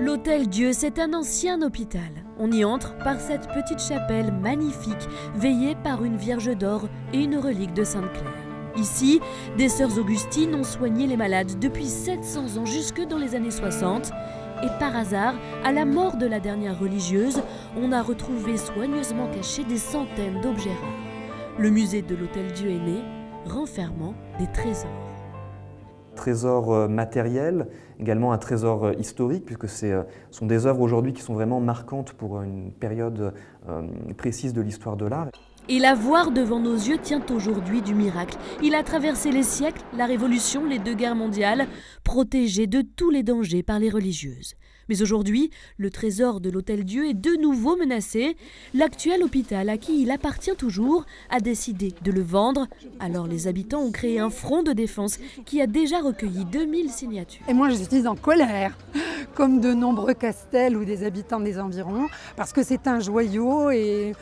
L'Hôtel-Dieu, c'est un ancien hôpital. On y entre par cette petite chapelle magnifique, veillée par une Vierge d'or et une relique de Sainte-Claire. Ici, des sœurs Augustines ont soigné les malades depuis 700 ans jusque dans les années 60. Et par hasard, à la mort de la dernière religieuse, on a retrouvé soigneusement cachés des centaines d'objets rares. Le musée de l'Hôtel-Dieu est né, renfermant des trésors. Trésor matériel, également un trésor historique, puisque ce sont des œuvres aujourd'hui qui sont vraiment marquantes pour une période précise de l'histoire de l'art. Et la voir devant nos yeux tient aujourd'hui du miracle. Il a traversé les siècles, la Révolution, les 2 guerres mondiales, protégé de tous les dangers par les religieuses. Mais aujourd'hui, le trésor de l'Hôtel-Dieu est de nouveau menacé. L'actuel hôpital, à qui il appartient toujours, a décidé de le vendre. Alors les habitants ont créé un front de défense qui a déjà recueilli 2000 signatures. Et moi je suis en colère, comme de nombreux Castel ou des habitants des environs, parce que c'est un joyau et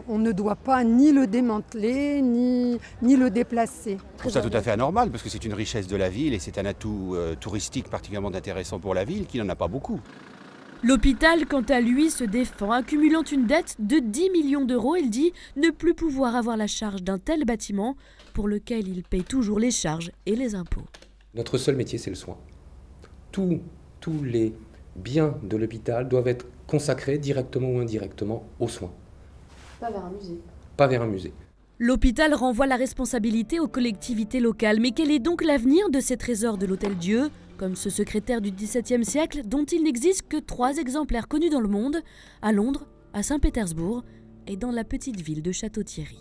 on ne doit pas ni le démanteler, ni le déplacer. Je trouve ça tout à fait anormal, parce que c'est une richesse de la ville et c'est un atout touristique particulièrement intéressant pour la ville, qui n'en a pas beaucoup. L'hôpital, quant à lui, se défend, accumulant une dette de 10 millions d'euros. Il dit ne plus pouvoir avoir la charge d'un tel bâtiment pour lequel il paye toujours les charges et les impôts. Notre seul métier, c'est le soin. Tous les biens de l'hôpital doivent être consacrés directement ou indirectement aux soins. Pas vers un musée. Pas vers un musée. L'hôpital renvoie la responsabilité aux collectivités locales. Mais quel est donc l'avenir de ces trésors de l'Hôtel-Dieu ? Comme ce secrétaire du XVIIe siècle dont il n'existe que 3 exemplaires connus dans le monde, à Londres, à Saint-Pétersbourg et dans la petite ville de Château-Thierry.